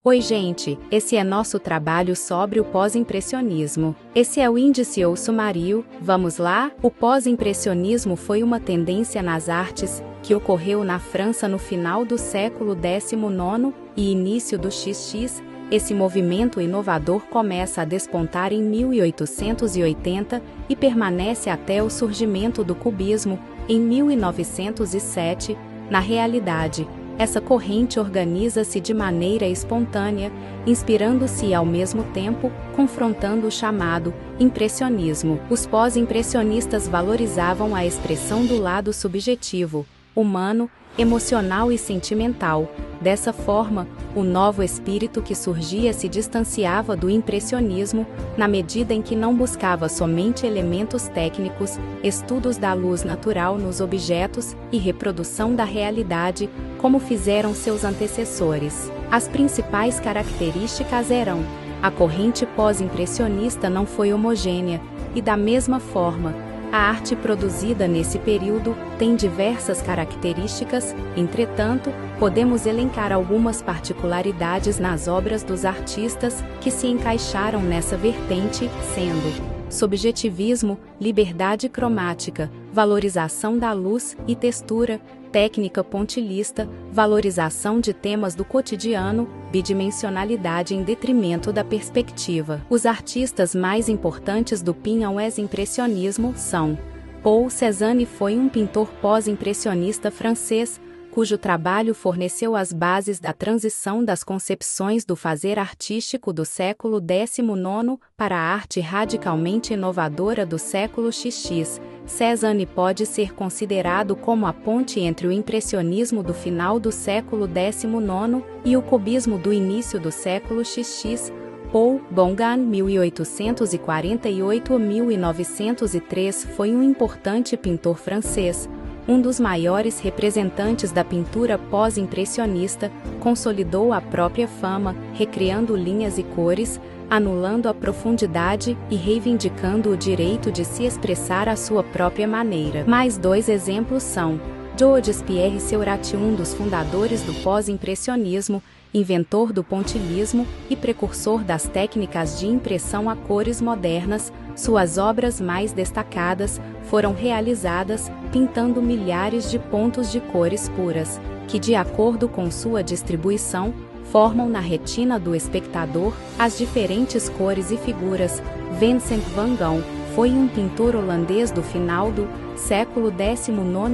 Oi gente, esse é nosso trabalho sobre o pós-impressionismo. Esse é o índice ou sumário, vamos lá? O pós-impressionismo foi uma tendência nas artes, que ocorreu na França no final do século XIX e início do XX. Esse movimento inovador começa a despontar em 1880 e permanece até o surgimento do cubismo, em 1907. Na realidade, essa corrente organiza-se de maneira espontânea, inspirando-se e ao mesmo tempo confrontando o chamado impressionismo. Os pós-impressionistas valorizavam a expressão do lado subjetivo, humano, emocional e sentimental. Dessa forma, o novo espírito que surgia se distanciava do impressionismo, na medida em que não buscava somente elementos técnicos, estudos da luz natural nos objetos e reprodução da realidade, como fizeram seus antecessores. As principais características eram: a corrente pós-impressionista não foi homogênea, e da mesma forma, a arte produzida nesse período tem diversas características. Entretanto, podemos elencar algumas particularidades nas obras dos artistas que se encaixaram nessa vertente, sendo: subjetivismo, liberdade cromática, valorização da luz e textura, técnica pontilhista, valorização de temas do cotidiano, bidimensionalidade em detrimento da perspectiva. Os artistas mais importantes do pós-impressionismo são: Paul Cézanne foi um pintor pós-impressionista francês, cujo trabalho forneceu as bases da transição das concepções do fazer artístico do século XIX para a arte radicalmente inovadora do século XX. Cézanne pode ser considerado como a ponte entre o impressionismo do final do século XIX e o cubismo do início do século XX. Paul Gauguin, 1848-1903, foi um importante pintor francês, um dos maiores representantes da pintura pós-impressionista. Consolidou a própria fama, recriando linhas e cores, anulando a profundidade e reivindicando o direito de se expressar à sua própria maneira. Mais dois exemplos são: Georges Pierre Seurat, um dos fundadores do pós-impressionismo, inventor do pontilhismo e precursor das técnicas de impressão a cores modernas. Suas obras mais destacadas foram realizadas pintando milhares de pontos de cores puras, que, de acordo com sua distribuição, formam na retina do espectador as diferentes cores e figuras. Vincent van Gogh foi um pintor holandês do final do século XIX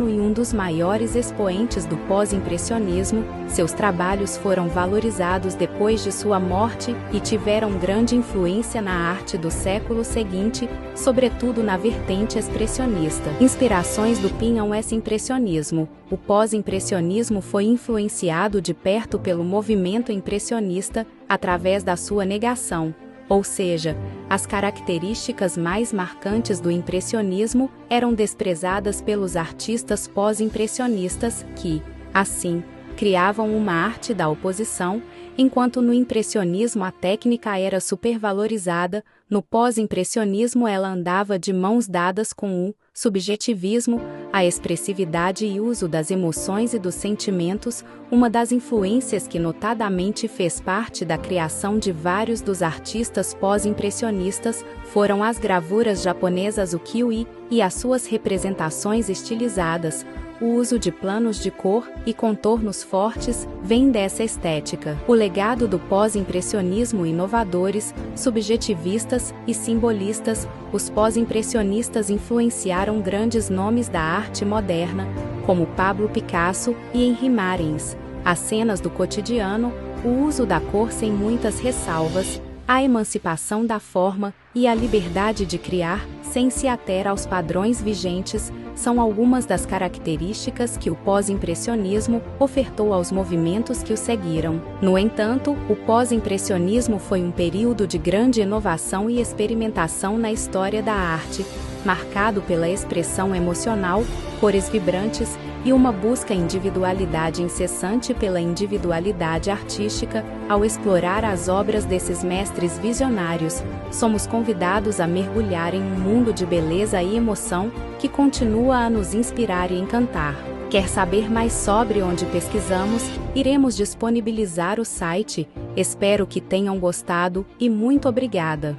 e um dos maiores expoentes do pós-impressionismo. Seus trabalhos foram valorizados depois de sua morte e tiveram grande influência na arte do século seguinte, sobretudo na vertente expressionista. Inspirações do pós-impressionismo. O pós-impressionismo foi influenciado de perto pelo movimento impressionista, através da sua negação. Ou seja, as características mais marcantes do impressionismo eram desprezadas pelos artistas pós-impressionistas que, assim, criavam uma arte da oposição, enquanto no impressionismo a técnica era supervalorizada. No pós-impressionismo ela andava de mãos dadas com o subjetivismo, a expressividade e uso das emoções e dos sentimentos. Uma das influências que notadamente fez parte da criação de vários dos artistas pós-impressionistas foram as gravuras japonesas ukiyo-e e as suas representações estilizadas. O uso de planos de cor e contornos fortes vem dessa estética. O legado do pós-impressionismo: inovadores, subjetivistas e simbolistas. Os pós-impressionistas influenciaram grandes nomes da arte moderna, como Pablo Picasso e Henri Marens. As cenas do cotidiano, o uso da cor sem muitas ressalvas, a emancipação da forma e a liberdade de criar, sem se ater aos padrões vigentes, são algumas das características que o pós-impressionismo ofertou aos movimentos que o seguiram. No entanto, o pós-impressionismo foi um período de grande inovação e experimentação na história da arte, marcado pela expressão emocional, cores vibrantes e uma busca individualidade incessante pela individualidade artística. Ao explorar as obras desses mestres visionários, somos convidados a mergulhar em um mundo de beleza e emoção que continua a nos inspirar e encantar. Quer saber mais sobre onde pesquisamos? Iremos disponibilizar o site Espero que tenham gostado e muito obrigada!